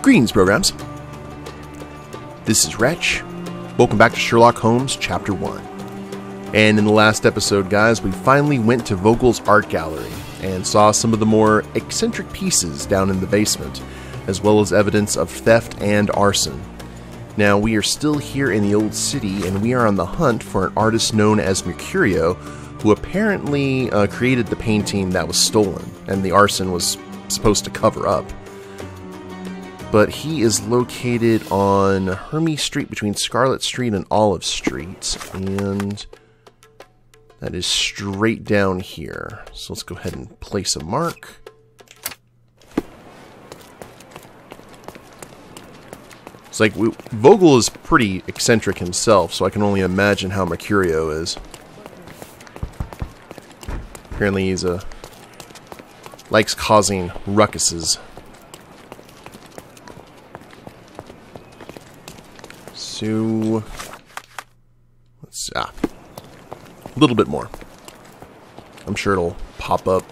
Greetings, programs. This is Wretch. Welcome back to Sherlock Holmes, Chapter 1. And in the last episode, guys, we finally went to Vogel's art gallery and saw some of the more eccentric pieces down in the basement, as well as evidence of theft and arson. Now, we are still here in the old city, and we are on the hunt for an artist known as Mercurio, who apparently created the painting that was stolen, and the arson was supposed to cover up. But he is located on Hermes Street between Scarlet Street and Olive Street, and that is straight down here. So let's go ahead and place a mark. It's like, Vogel is pretty eccentric himself, so I can only imagine how Mercurio is. Apparently he's likes causing ruckuses. So, let's a little bit more. I'm sure it'll pop up.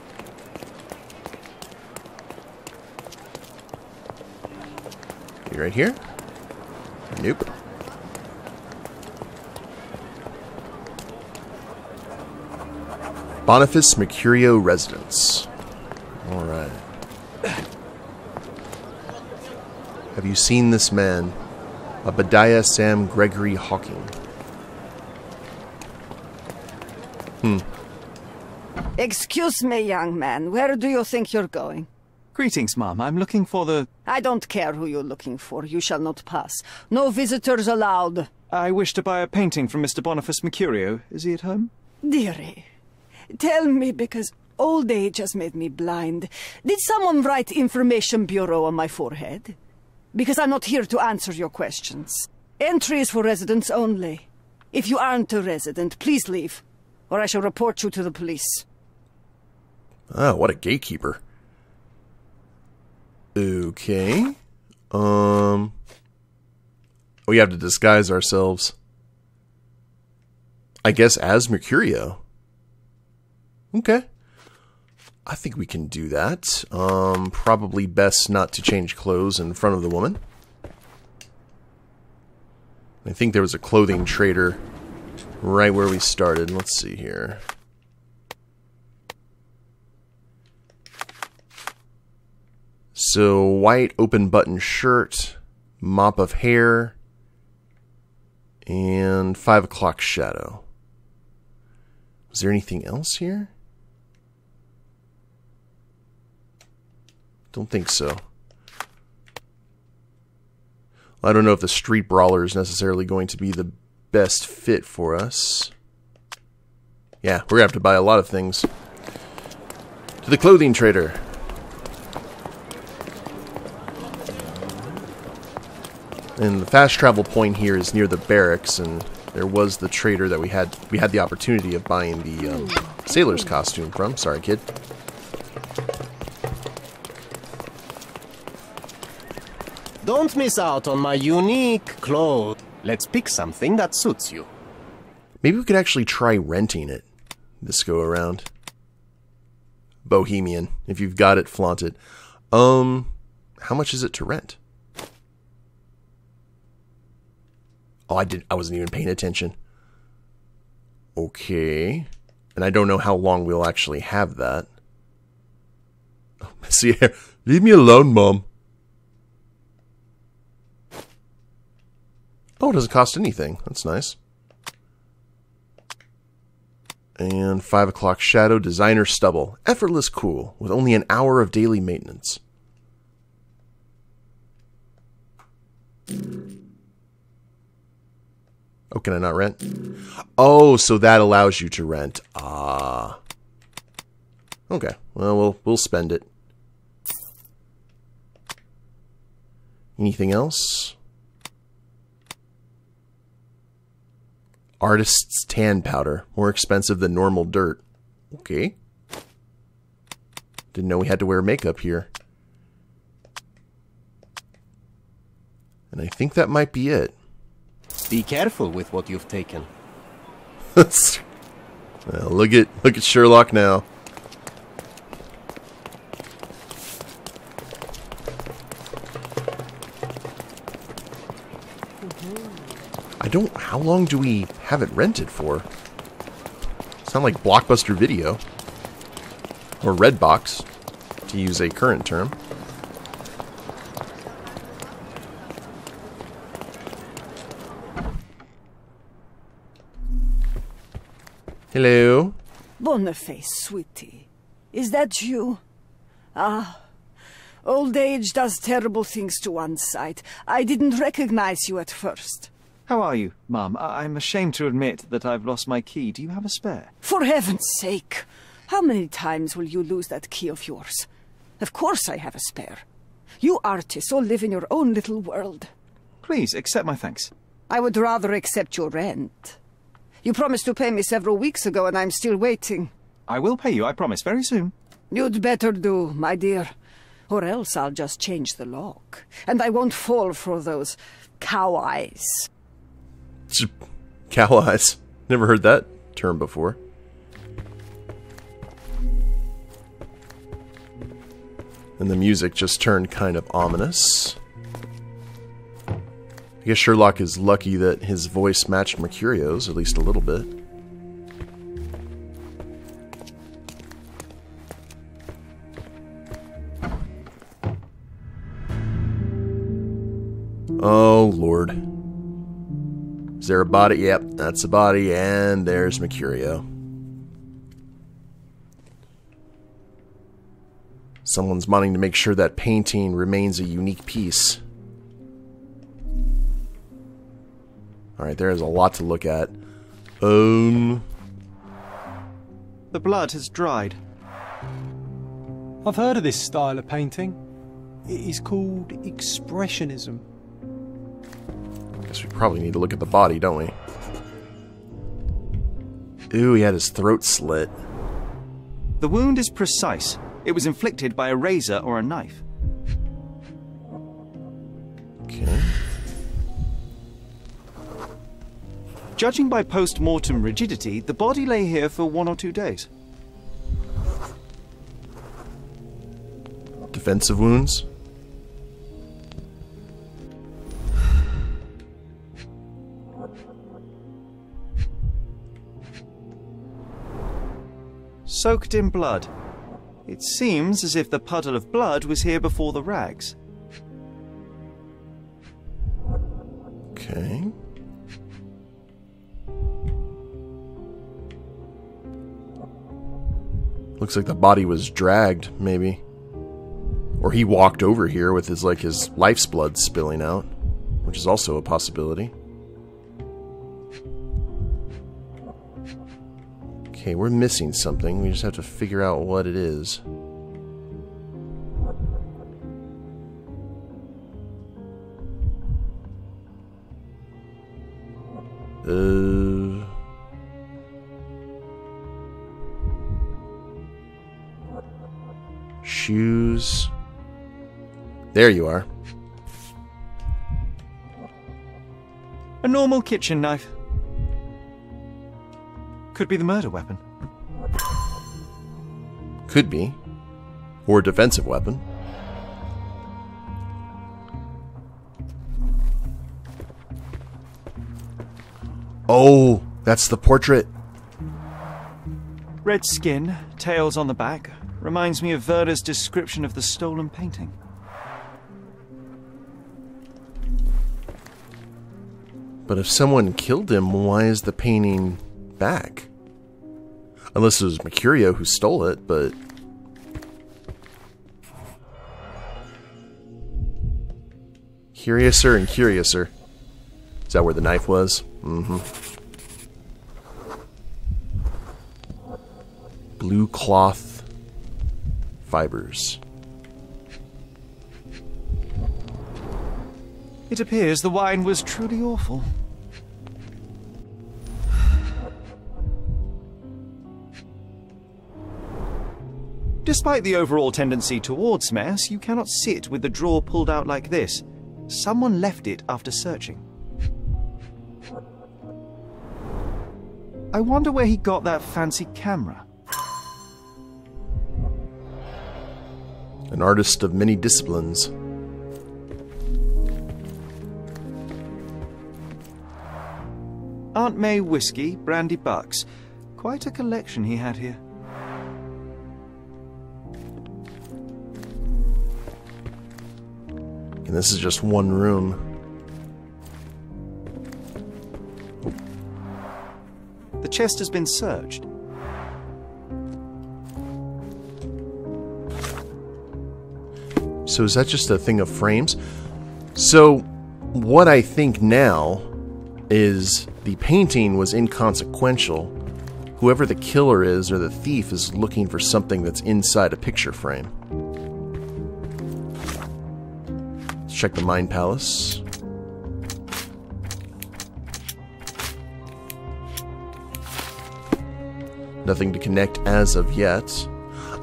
You right here? Nope. Boniface Mercurio residence. Alright. Have you seen this man? Obadiah Sam Gregory Hawking. Excuse me, young man. Where do you think you're going? Greetings, Mum. I'm looking for the... I don't care who you're looking for. You shall not pass. No visitors allowed. I wish to buy a painting from Mr. Boniface Mercurio. Is he at home? Dearie, tell me, because old age has made me blind. Did someone write Information Bureau on my forehead? Because I'm not here to answer your questions. Entry is for residents only. If you aren't a resident, please leave, or I shall report you to the police. Oh, what a gatekeeper. Okay. We have to disguise ourselves. I guess as Mercurio. Okay. I think we can do that. Probably best not to change clothes in front of the woman. I think there was a clothing trader right where we started. Let's see here. So, white open button shirt, mop of hair, and 5 o'clock shadow. Was there anything else here? Don't think so. I don't know if the street brawler is necessarily going to be the best fit for us. Yeah, we're going to have to buy a lot of things. To the clothing trader. And the fast travel point here is near the barracks, and there was the trader that we had the opportunity of buying the sailor's costume from. Sorry, kid. Don't miss out on my unique clothes. Let's pick something that suits you. Maybe we could actually try renting it this go around. Bohemian. If you've got it, flaunt it. How much is it to rent? Oh, I wasn't even paying attention. Okay. And I don't know how long we'll actually have that. Oh, see here. Leave me alone, Mom. Oh, it doesn't cost anything. That's nice. And 5 o'clock shadow, designer stubble. Effortless cool, with only an hour of daily maintenance. Oh, can I not rent? Oh, so that allows you to rent. Ah. Okay, well, we'll spend it. Anything else? Artist's tan powder. More expensive than normal dirt. Okay. Didn't know we had to wear makeup here. And I think that might be it. Be careful with what you've taken. Well, look at Sherlock now. How long do we have it rented for? Sound like Blockbuster Video. Or Redbox, to use a current term. Hello? Boniface, sweetie. Is that you? Ah, old age does terrible things to one's sight. I didn't recognize you at first. How are you, Mum? I'm ashamed to admit that I've lost my key. Do you have a spare? For heaven's sake! How many times will you lose that key of yours? Of course I have a spare. You artists all live in your own little world. Please, accept my thanks. I would rather accept your rent. You promised to pay me several weeks ago, and I'm still waiting. I will pay you, I promise, very soon. You'd better do, my dear. Or else I'll just change the lock. And I won't fall for those cow eyes. Cow eyes. Never heard that term before. And the music just turned kind of ominous. I guess Sherlock is lucky that his voice matched Mercurio's, at least a little bit. Oh, Lord. Is there a body? Yep, that's a body, and there's Mercurio. Someone's wanting to make sure that painting remains a unique piece. Alright, there is a lot to look at. The blood has dried. I've heard of this style of painting. It is called expressionism. Guess we probably need to look at the body, don't we? Ooh, he had his throat slit. The wound is precise. It was inflicted by a razor or a knife. Okay. Judging by post-mortem rigidity, the body lay here for 1 or 2 days. Defensive wounds? Soaked in blood. It seems as if the puddle of blood was here before the rags. Okay. Looks like the body was dragged, maybe. Or he walked over here with his life's blood spilling out, which is also a possibility. Okay, we're missing something. We just have to figure out what it is. Shoes. There you are. A normal kitchen knife. Could be the murder weapon. Could be. Or a defensive weapon. Oh, that's the portrait. Red skin, tails on the back. Reminds me of Werder's description of the stolen painting. But if someone killed him, why is the painting back? Unless it was Mercurio who stole it, but... Curiouser and curiouser. Is that where the knife was? Mm-hmm. Blue cloth fibers. It appears the wine was truly awful. Despite the overall tendency towards mess, you cannot sit with the drawer pulled out like this. Someone left it after searching. I wonder where he got that fancy camera. An artist of many disciplines. Aunt May whiskey, brandy bucks. Quite a collection he had here. And this is just one room. The chest has been searched. So is that just a thing of frames? So what I think now is the painting was inconsequential. Whoever the killer is or the thief is looking for something that's inside a picture frame. Let's check the Mind Palace. Nothing to connect as of yet.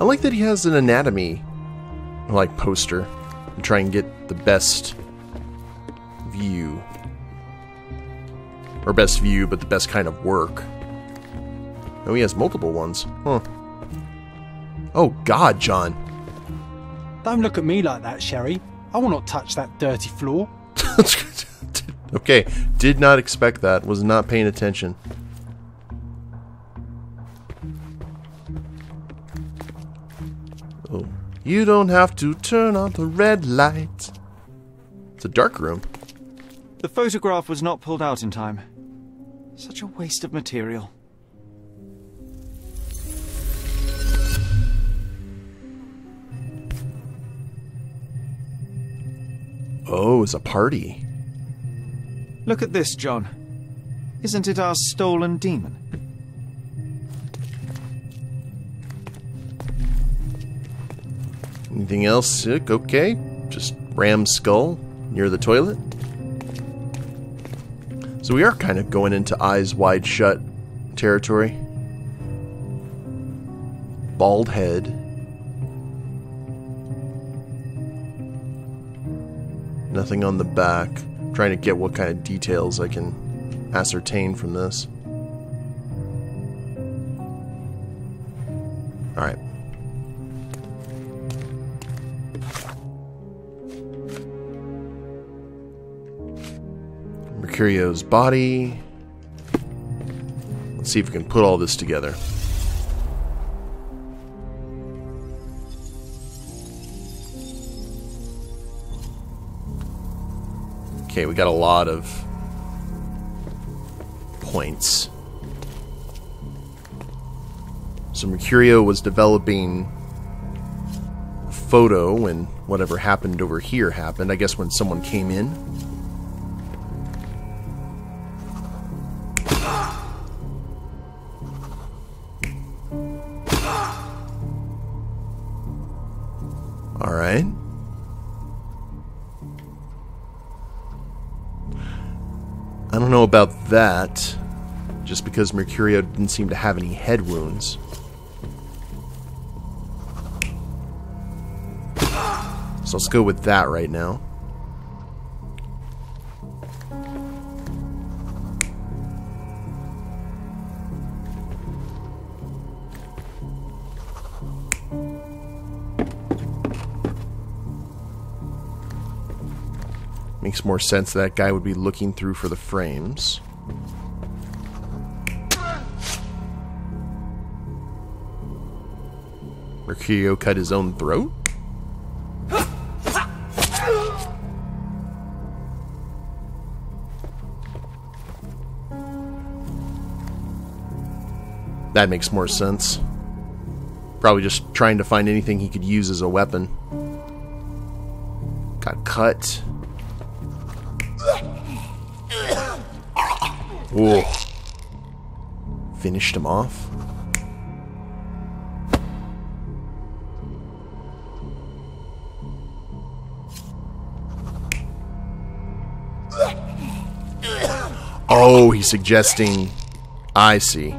I like that he has an anatomy poster and try and get the best view. Or best view, but the best kind of work. Oh, he has multiple ones. Huh. Oh, God, John. Don't look at me like that, Sherry. I will not touch that dirty floor. Okay, did not expect that. Was not paying attention. Oh. You don't have to turn on the red light. It's a dark room. The photograph was not pulled out in time. Such a waste of material. Oh, it's a party. Look at this, John. Isn't it our stolen demon? Anything else? Okay. Just Ram's skull near the toilet. So we are kind of going into eyes wide shut territory. Bald head. Nothing on the back. Trying to get what kind of details I can ascertain from this. Alright. Mercurio's body. Let's see if we can put all this together. Okay, we got a lot of points. So Mercurio was developing a photo when whatever happened over here happened. I guess when someone came in. Alright. I don't know about that, just because Mercurio didn't seem to have any head wounds. So let's go with that right now. Makes more sense that guy would be looking through for the frames. Mercurio cut his own throat? That makes more sense. Probably just trying to find anything he could use as a weapon. Got cut. Whoa. Finished him off. Oh, he's suggesting... I see.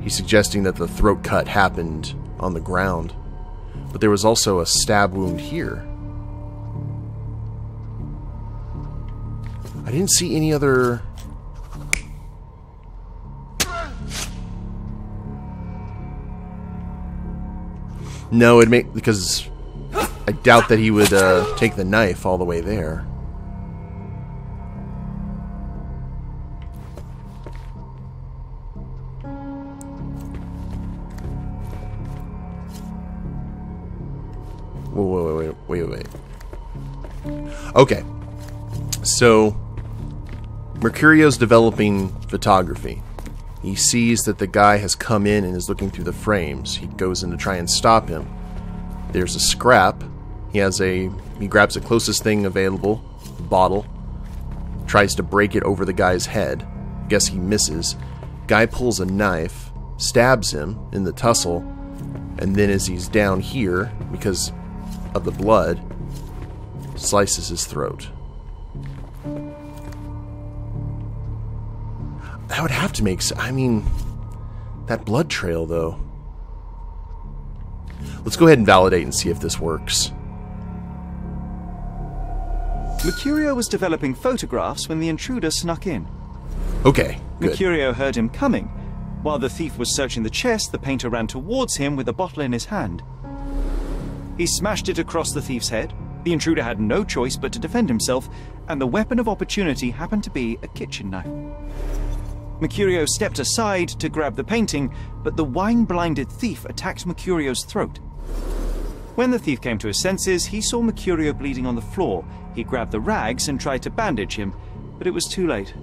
He's suggesting that the throat cut happened on the ground. But there was also a stab wound here. I didn't see any other... No, because I doubt that he would take the knife all the way there. Wait. Okay. So, Mercurio's developing photography. He sees that the guy has come in and is looking through the frames. He goes in to try and stop him. There's a scrap. He grabs the closest thing available, the bottle, tries to break it over the guy's head. Guess he misses. Guy pulls a knife, stabs him in the tussle, and then as he's down here, because of the blood, slices his throat. That would have to make sense. I mean, that blood trail, though. Let's go ahead and validate and see if this works. Mercurio was developing photographs when the intruder snuck in. Okay, good. Mercurio heard him coming. While the thief was searching the chest, the painter ran towards him with a bottle in his hand. He smashed it across the thief's head. The intruder had no choice but to defend himself, and the weapon of opportunity happened to be a kitchen knife. Mercurio stepped aside to grab the painting, but the wine-blinded thief attacked Mercurio's throat. When the thief came to his senses, he saw Mercurio bleeding on the floor. He grabbed the rags and tried to bandage him, but it was too late.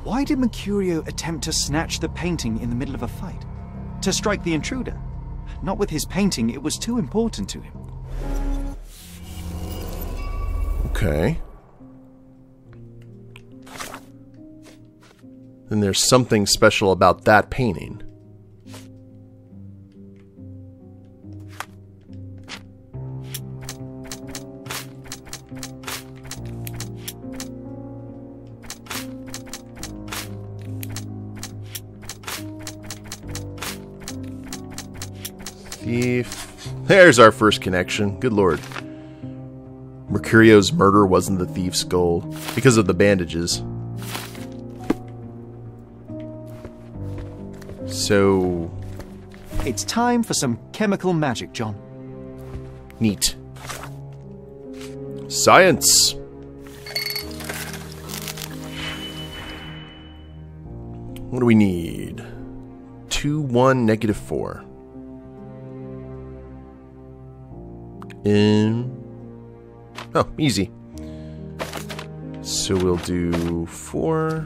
Why did Mercurio attempt to snatch the painting in the middle of a fight? To strike the intruder? Not with his painting, it was too important to him. Okay. Then there's something special about that painting. Thief. There's our first connection. Good lord. Mercurio's murder wasn't the thief's goal because of the bandages. So... It's time for some chemical magic, John. Neat. Science! What do we need? 2, 1, -4. Oh, easy. So we'll do 4.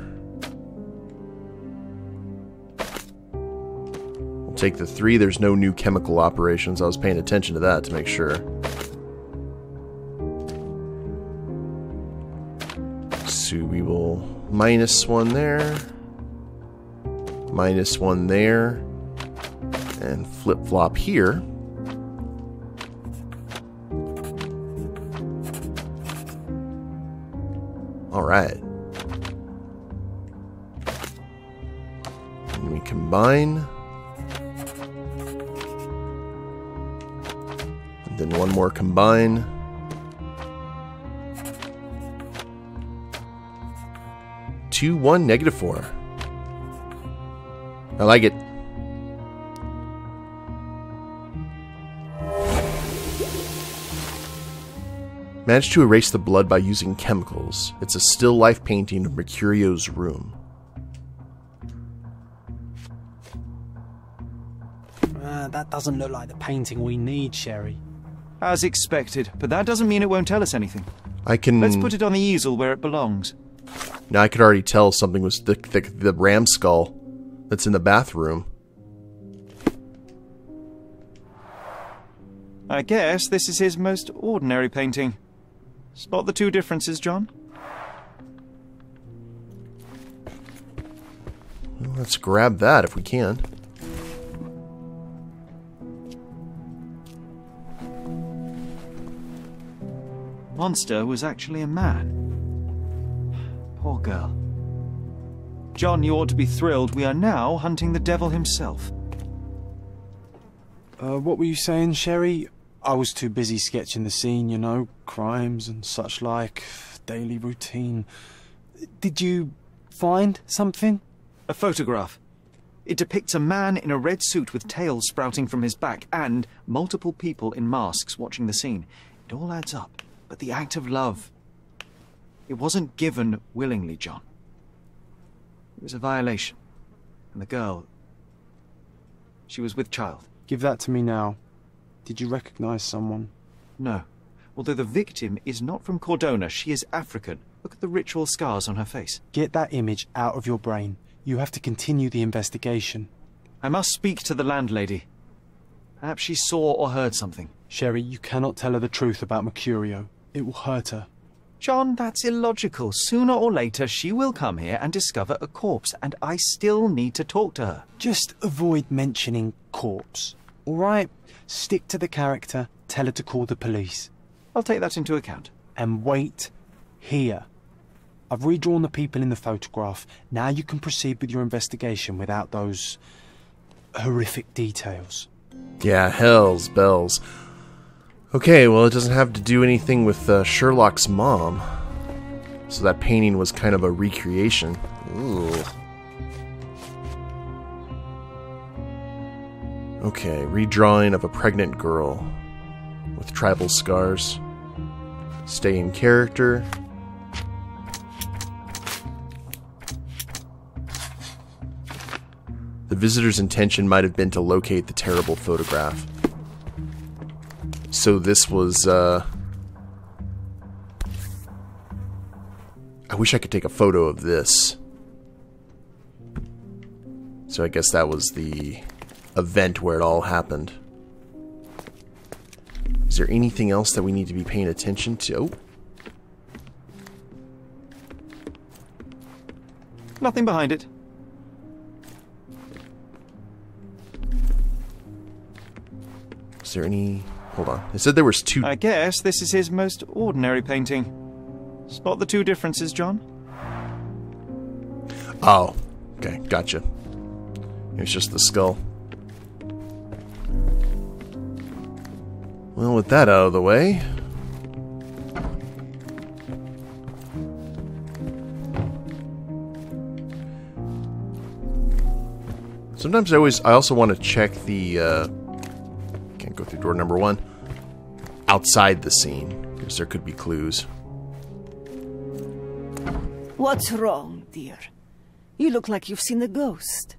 We'll take the 3. There's no new chemical operations. I was paying attention to that to make sure. So we will -1 there. -1 there. And flip-flop here. Alright. And we combine. And then one more combine. Two, 1, -4. I like it. Managed to erase the blood by using chemicals. It's a still life painting of Mercurio's room. That doesn't look like the painting we need, Sherry. As expected, but that doesn't mean it won't tell us anything. I can... Let's put it on the easel where it belongs. Now I could already tell something was the ram skull that's in the bathroom. I guess this is his most ordinary painting. Spot the two differences, John? Well, let's grab that if we can. Monster was actually a man. Poor girl. John, you ought to be thrilled. We are now hunting the devil himself. What were you saying, Sherry? I was too busy sketching the scene, you know, crimes and such like, daily routine. Did you find something? A photograph. It depicts a man in a red suit with tails sprouting from his back and multiple people in masks watching the scene. It all adds up. But the act of love, it wasn't given willingly, John. It was a violation. And the girl, she was with child. Give that to me now. Did you recognize someone? No. Although the victim is not from Cordona, she is African. Look at the ritual scars on her face. Get that image out of your brain. You have to continue the investigation. I must speak to the landlady. Perhaps she saw or heard something. Sherry, you cannot tell her the truth about Mercurio. It will hurt her. John, that's illogical. Sooner or later, she will come here and discover a corpse, and I still need to talk to her. Just avoid mentioning corpse, all right? Stick to the character, tell her to call the police. I'll take that into account. And wait here. I've redrawn the people in the photograph. Now you can proceed with your investigation without those horrific details. Yeah, hell's bells. Okay, well, it doesn't have to do anything with Sherlock's mom. So that painting was kind of a recreation. Ooh. Okay, redrawing of a pregnant girl with tribal scars. Stay in character. The visitor's intention might have been to locate the terrible photograph. So this was, I wish I could take a photo of this. So I guess that was the event where it all happened. Is there anything else that we need to be paying attention to? Oh. Nothing behind it. Is there any... Hold on. It said there was two... I guess this is his most ordinary painting. Spot the two differences, John? Oh. Okay, gotcha. It's just the skull. Well, with that out of the way... Sometimes I also want to check the, can't go through door number 1. Outside the scene, because there could be clues. What's wrong, dear? You look like you've seen a ghost.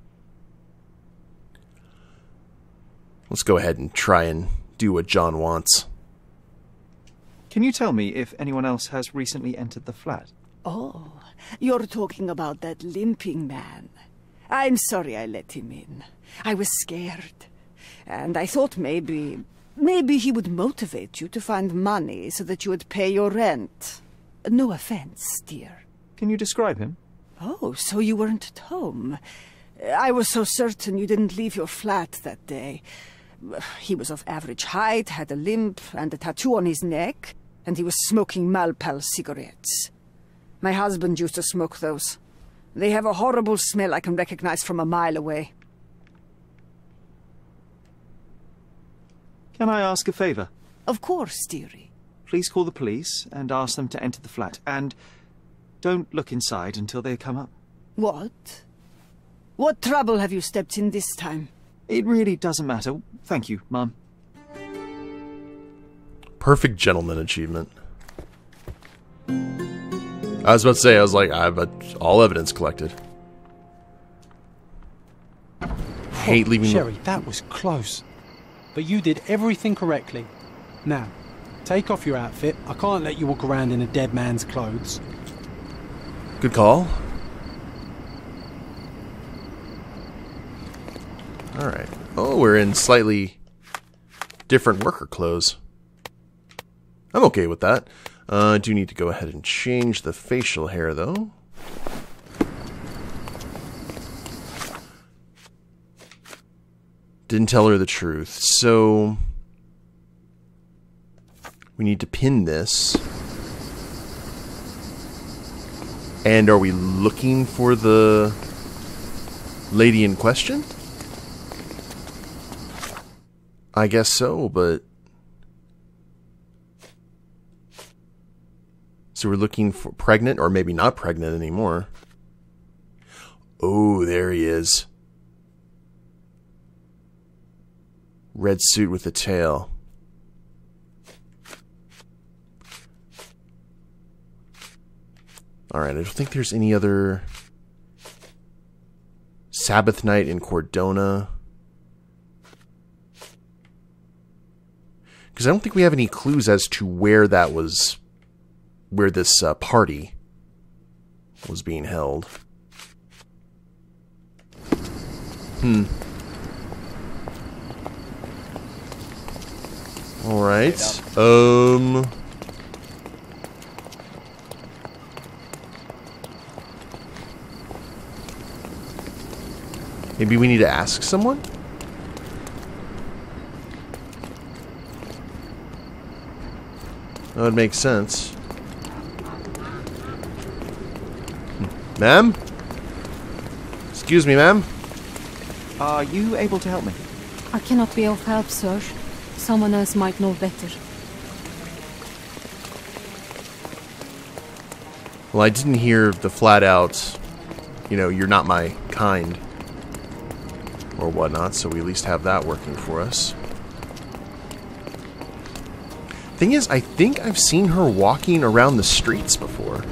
Let's go ahead and try and do what John wants. Can you tell me if anyone else has recently entered the flat? Oh, you're talking about that limping man. I'm sorry I let him in. I was scared. And I thought maybe he would motivate you to find money so that you would pay your rent. No offense, dear. Can you describe him? Oh, so you weren't at home. I was so certain you didn't leave your flat that day. He was of average height, had a limp and a tattoo on his neck, and he was smoking Malpal cigarettes. My husband used to smoke those. They have a horrible smell I can recognize from a mile away. Can I ask a favor? Of course, dearie. Please call the police and ask them to enter the flat. And don't look inside until they come up. What? What trouble have you stepped in this time? It really doesn't matter. Thank you, Mum. Perfect gentleman achievement. I was about to say, I was like, I have all evidence collected. Hate leaving... Sherry, that was close. But you did everything correctly. Now, take off your outfit. I can't let you walk around in a dead man's clothes. Good call. Alright. Oh, we're in slightly different worker clothes. I'm okay with that. I do need to go ahead and change the facial hair, though. Didn't tell her the truth, so... we need to pin this. And are we looking for the lady in question? I guess so, but... so we're looking for pregnant, or maybe not pregnant anymore. Oh, there he is. Red suit with a tail. Alright, I don't think there's any other... Sabbath night in Cordona. Because I don't think we have any clues as to where that was, where this party was being held. Alright. Maybe we need to ask someone? That would make sense. Ma'am? Excuse me, ma'am? Are you able to help me? I cannot be of help, sir. Someone else might know better. Well, I didn't hear the flat out, you know, you're not my kind, or whatnot, so we at least have that working for us. Thing is, I think I've seen her walking around the streets before.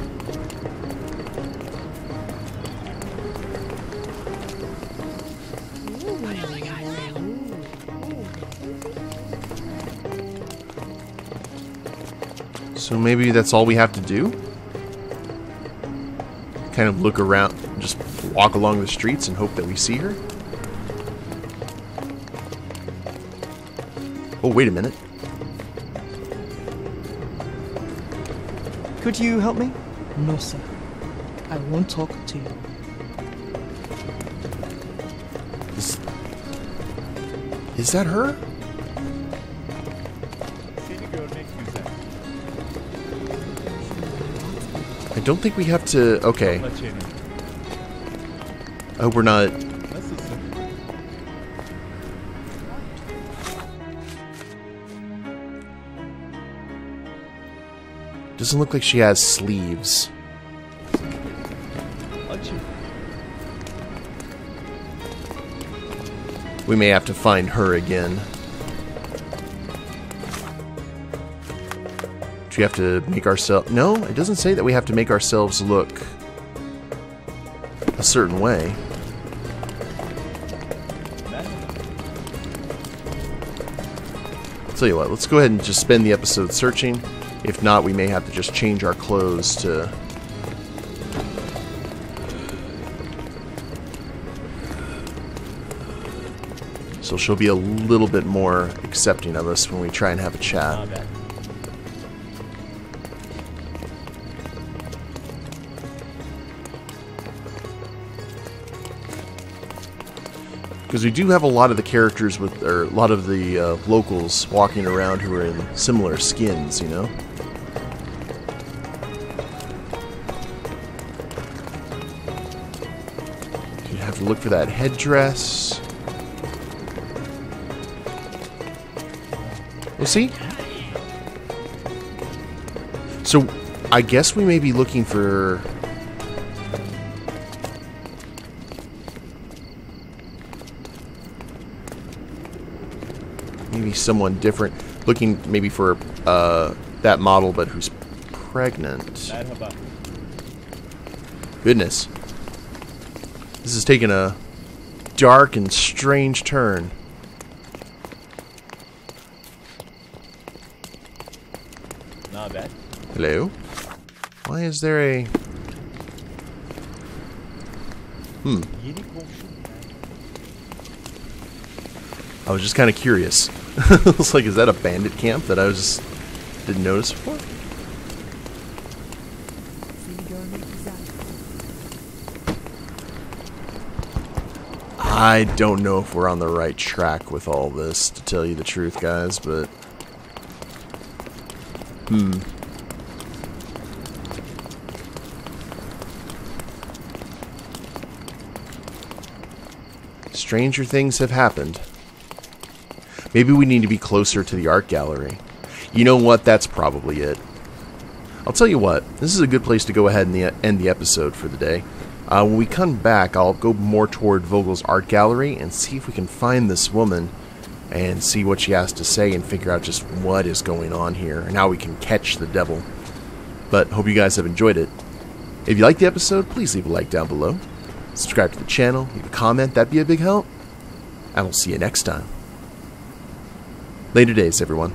So maybe that's all we have to do? Kind of look around, just walk along the streets and hope that we see her? Oh, wait a minute. Could you help me? No, sir. I won't talk to you. Is that her? I don't think we have to... Okay. Oh, we're not... Doesn't look like she has sleeves. We may have to find her again. Do we have to make ourselves... No, it doesn't say that we have to make ourselves look a certain way. I'll tell you what, let's go ahead and just spend the episode searching. If not, we may have to just change our clothes to... So she'll be a little bit more accepting of us when we try and have a chat. Because we do have a lot of the characters with, or a lot of the locals walking around who are in similar skins, you know? You have to look for that headdress. We'll see. So, I guess we may be looking for... maybe someone different. Looking maybe for that model, but who's pregnant. Goodness. This is taking a dark and strange turn. Not bad. Hello? Why is there a... I was just kind of curious. It's like, is that a bandit camp that I was just didn't notice before? I don't know if we're on the right track with all this, to tell you the truth, guys, but... Stranger things have happened. Maybe we need to be closer to the art gallery. You know what? That's probably it. I'll tell you what. This is a good place to go ahead and end the episode for the day. When we come back, I'll go more toward Vogel's art gallery and see if we can find this woman and see what she has to say and figure out just what is going on here and how we can catch the devil. But hope you guys have enjoyed it. If you liked the episode, please leave a like down below. Subscribe to the channel, leave a comment, that'd be a big help. And we'll see you next time. Later days, everyone.